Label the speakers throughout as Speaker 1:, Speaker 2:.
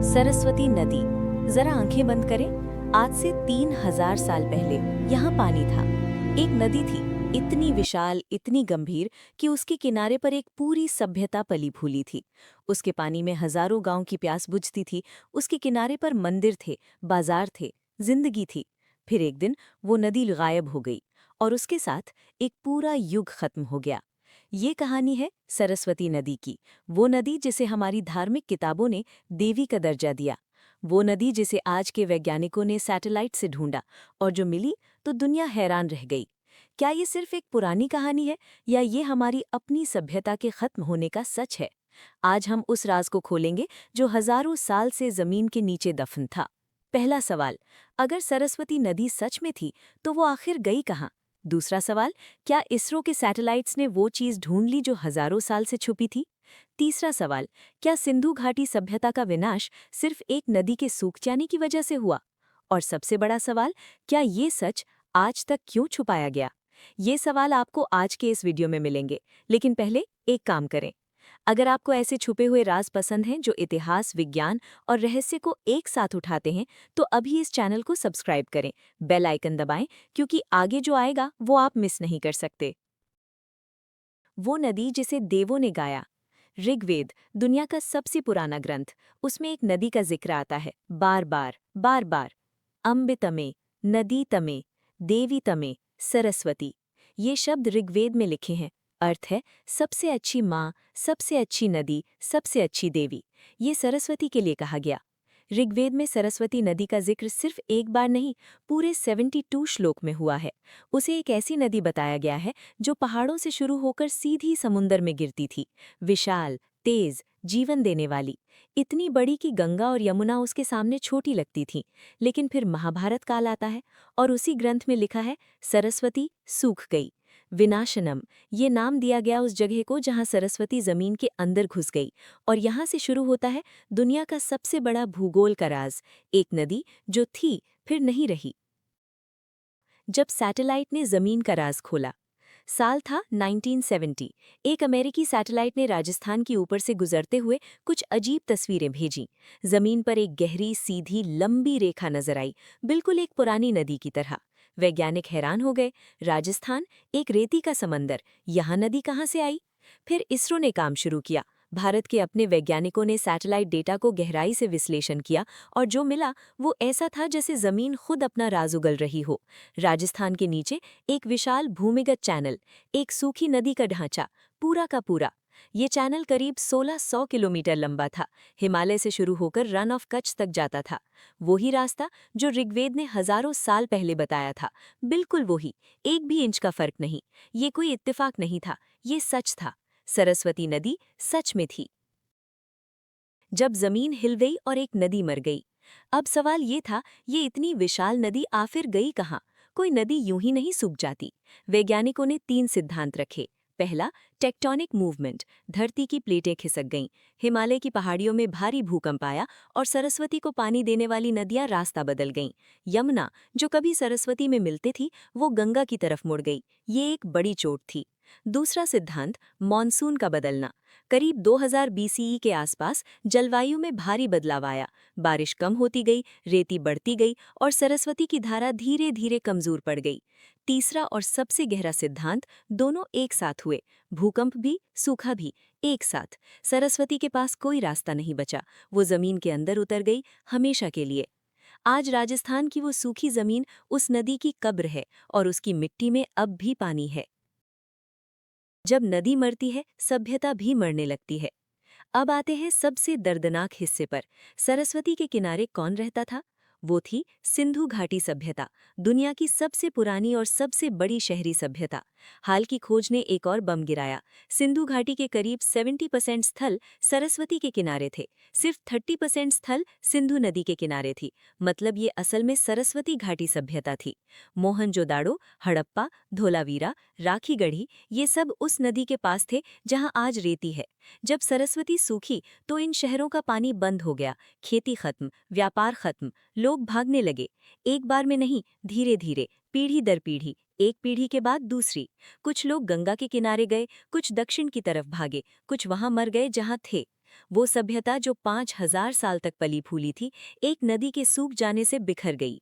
Speaker 1: सरस्वती नदी। जरा आंखें बंद करें। आज से 3000 साल पहले यहाँ पानी था। एक नदी थी, इतनी विशाल, इतनी गंभीर कि उसके किनारे पर एक पूरी सभ्यता पली फूली थी। उसके पानी में हजारों गांव की प्यास बुझती थी। उसके किनारे पर मंदिर थे, बाजार थे, जिंदगी थी। फिर एक दिन वो नदी गायब हो गई और उसके साथ एक पूरा युग खत्म हो गया। ये कहानी है सरस्वती नदी की, वो नदी जिसे हमारी धार्मिक किताबों ने देवी का दर्जा दिया, वो नदी जिसे आज के वैज्ञानिकों ने सैटेलाइट से ढूंढा और जो मिली तो दुनिया हैरान रह गई। क्या ये सिर्फ एक पुरानी कहानी है या ये हमारी अपनी सभ्यता के खत्म होने का सच है? आज हम उस राज को खोलेंगे जो हजारों साल से जमीन के नीचे दफन था। पहला सवाल, अगर सरस्वती नदी सच में थी तो वो आखिर गई कहाँ? दूसरा सवाल, क्या इसरो के सैटेलाइट्स ने वो चीज ढूंढ ली जो हजारों साल से छुपी थी? तीसरा सवाल, क्या सिंधु घाटी सभ्यता का विनाश सिर्फ एक नदी के सूख जाने की वजह से हुआ? और सबसे बड़ा सवाल, क्या ये सच आज तक क्यों छुपाया गया? ये सवाल आपको आज के इस वीडियो में मिलेंगे, लेकिन पहले एक काम करें। अगर आपको ऐसे छुपे हुए राज पसंद हैं जो इतिहास, विज्ञान और रहस्य को एक साथ उठाते हैं, तो अभी इस चैनल को सब्सक्राइब करें, बेल आइकन दबाएं, क्योंकि आगे जो आएगा वो आप मिस नहीं कर सकते। वो नदी जिसे देवों ने गाया। ऋग्वेद, दुनिया का सबसे पुराना ग्रंथ, उसमें एक नदी का जिक्र आता है, बार बार बार बार। अम्बे तमे, नदी तमे, देवी तमे, सरस्वती। ये शब्द ऋग्वेद में लिखे हैं। अर्थ है सबसे अच्छी माँ, सबसे अच्छी नदी, सबसे अच्छी देवी। ये सरस्वती के लिए कहा गया। ऋग्वेद में सरस्वती नदी का जिक्र सिर्फ एक बार नहीं, पूरे 72 श्लोक में हुआ है। उसे एक ऐसी नदी बताया गया है जो पहाड़ों से शुरू होकर सीधी समुंदर में गिरती थी। विशाल, तेज, जीवन देने वाली, इतनी बड़ी कि गंगा और यमुना उसके सामने छोटी लगती थीं। लेकिन फिर महाभारत काल आता है और उसी ग्रंथ में लिखा है, सरस्वती सूख गई। विनाशनम, ये नाम दिया गया उस जगह को जहां सरस्वती जमीन के अंदर घुस गई। और यहां से शुरू होता है दुनिया का सबसे बड़ा भूगोल का राज, एक नदी जो थी फिर नहीं रही। जब सैटेलाइट ने जमीन का राज खोला। साल था 1970। एक अमेरिकी सैटेलाइट ने राजस्थान के ऊपर से गुजरते हुए कुछ अजीब तस्वीरें भेजीं। जमीन पर एक गहरी, सीधी, लंबी रेखा नजर आई, बिल्कुल एक पुरानी नदी की तरह। वैज्ञानिक हैरान हो गए। राजस्थान, एक रेती का समंदर, यहाँ नदी कहाँ से आई? फिर इसरो ने काम शुरू किया। भारत के अपने वैज्ञानिकों ने सैटेलाइट डेटा को गहराई से विश्लेषण किया और जो मिला वो ऐसा था जैसे जमीन खुद अपना राज उगल रही हो। राजस्थान के नीचे एक विशाल भूमिगत चैनल, एक सूखी नदी का ढांचा, पूरा का पूरा। ये चैनल करीब 1600 किलोमीटर लंबा था, हिमालय से शुरू होकर रन ऑफ कच्छ तक जाता था। वही रास्ता जो ऋग्वेद ने हजारों साल पहले बताया था, बिल्कुल वही, एक भी इंच का फर्क नहीं। ये कोई इत्तेफाक नहीं था, ये सच था। सरस्वती नदी सच में थी। जब जमीन हिल गई और एक नदी मर गई। अब सवाल ये था, ये इतनी विशाल नदी आखिर गई कहाँ? कोई नदी यूं ही नहीं सूख जाती। वैज्ञानिकों ने 3 सिद्धांत रखे। पहला, टेक्टोनिक मूवमेंट, धरती की प्लेटें खिसक गईं, हिमालय की पहाड़ियों में भारी भूकंप आया और सरस्वती को पानी देने वाली नदियां रास्ता बदल गईं। यमुना, जो कभी सरस्वती में मिलती थी, वो गंगा की तरफ मुड़ गई। ये एक बड़ी चोट थी। दूसरा सिद्धांत, मॉनसून का बदलना। करीब 2000 बीसीई के आसपास जलवायु में भारी बदलाव आया, बारिश कम होती गई, रेती बढ़ती गई और सरस्वती की धारा धीरे धीरे कमजोर पड़ गई। तीसरा और सबसे गहरा सिद्धांत, दोनों एक साथ हुए, भूकंप भी, सूखा भी, एक साथ। सरस्वती के पास कोई रास्ता नहीं बचा, वो जमीन के अंदर उतर गई, हमेशा के लिए। आज राजस्थान की वो सूखी जमीन उस नदी की कब्र है और उसकी मिट्टी में अब भी पानी है। जब नदी मरती है, सभ्यता भी मरने लगती है। अब आते हैं सबसे दर्दनाक हिस्से पर। सरस्वती के किनारे कौन रहता था? वो थी सिंधु घाटी सभ्यता, दुनिया की सबसे पुरानी और सबसे बड़ी शहरी सभ्यता। हाल की खोज ने एक और बम गिराया। सिंधु घाटी के करीब 70% स्थल सरस्वती के किनारे थे, सिर्फ 30% स्थल सिंधु नदी के किनारे थी। मतलब ये असल में सरस्वती घाटी सभ्यता थी। मोहनजोदाड़ो, हड़प्पा, धोलावीरा, राखीगढ़ी, ये सब उस नदी के पास थे जहां आज रेती है। जब सरस्वती सूखी तो इन शहरों का पानी बंद हो गया, खेती खत्म, व्यापार खत्म, लोग भागने लगे। एक बार में नहीं, धीरे धीरे, पीढ़ी दर पीढ़ी, एक पीढ़ी के बाद दूसरी। कुछ लोग गंगा के किनारे गए, कुछ दक्षिण की तरफ भागे, कुछ वहां मर गए जहां थे। वो सभ्यता जो 5000 साल तक पली फूली थी, एक नदी के सूख जाने से बिखर गई।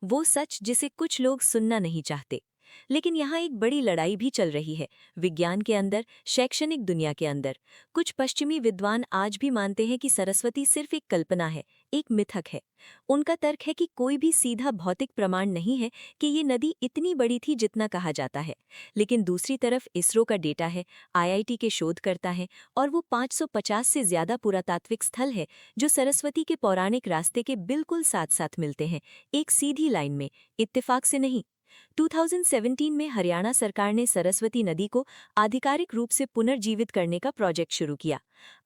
Speaker 1: वो सच जिसे कुछ लोग सुनना नहीं चाहते। लेकिन यहाँ एक बड़ी लड़ाई भी चल रही है, विज्ञान के अंदर, शैक्षणिक दुनिया के अंदर। कुछ पश्चिमी विद्वान आज भी मानते हैं कि सरस्वती सिर्फ एक कल्पना है, एक मिथक है। उनका तर्क है कि कोई भी सीधा भौतिक प्रमाण नहीं है कि ये नदी इतनी बड़ी थी जितना कहा जाता है। लेकिन दूसरी तरफ इसरो का डेटा है, आईआईटी के शोधकर्ता है, और वो 550 से ज्यादा पुरातात्विक स्थल है जो सरस्वती के पौराणिक रास्ते के बिल्कुल साथ साथ मिलते हैं, एक सीधी लाइन में, इत्तेफाक से नहीं। 2017 में हरियाणा सरकार ने सरस्वती नदी को आधिकारिक रूप से पुनर्जीवित करने का प्रोजेक्ट शुरू किया।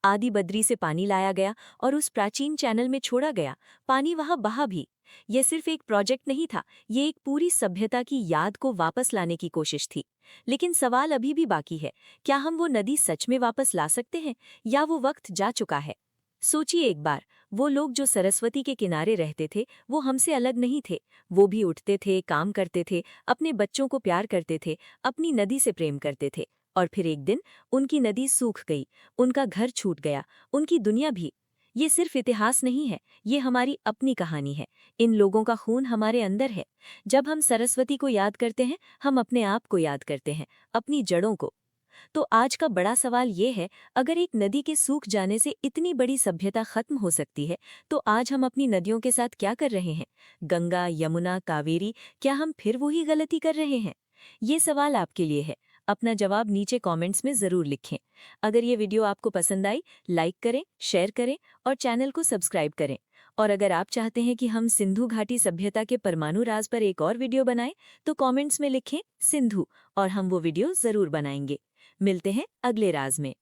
Speaker 1: आदि बद्री से पानी लाया गया और उस प्राचीन चैनल में छोड़ा गया। पानी वहां बहा भी। यह सिर्फ एक प्रोजेक्ट नहीं था, ये एक पूरी सभ्यता की याद को वापस लाने की कोशिश थी। लेकिन सवाल अभी भी बाकी है, क्या हम वो नदी सच में वापस ला सकते हैं, या वो वक्त जा चुका है? सोचिए एक बार, वो लोग जो सरस्वती के किनारे रहते थे, वो हमसे अलग नहीं थे। वो भी उठते थे, काम करते थे, अपने बच्चों को प्यार करते थे, अपनी नदी से प्रेम करते थे। और फिर एक दिन उनकी नदी सूख गई, उनका घर छूट गया, उनकी दुनिया भी। ये सिर्फ इतिहास नहीं है, ये हमारी अपनी कहानी है। इन लोगों का खून हमारे अंदर है। जब हम सरस्वती को याद करते हैं, हम अपने आप को याद करते हैं, अपनी जड़ों को। तो आज का बड़ा सवाल ये है, अगर एक नदी के सूख जाने से इतनी बड़ी सभ्यता खत्म हो सकती है, तो आज हम अपनी नदियों के साथ क्या कर रहे हैं? गंगा, यमुना, कावेरी, क्या हम फिर वही गलती कर रहे हैं? ये सवाल आपके लिए है। अपना जवाब नीचे कमेंट्स में ज़रूर लिखें। अगर ये वीडियो आपको पसंद आई, लाइक करें, शेयर करें और चैनल को सब्सक्राइब करें। और अगर आप चाहते हैं कि हम सिंधु घाटी सभ्यता के परमाणु राज पर एक और वीडियो बनाएं, तो कमेंट्स में लिखें सिंधु और हम वो वीडियो ज़रूर बनाएंगे। मिलते हैं अगले राज में।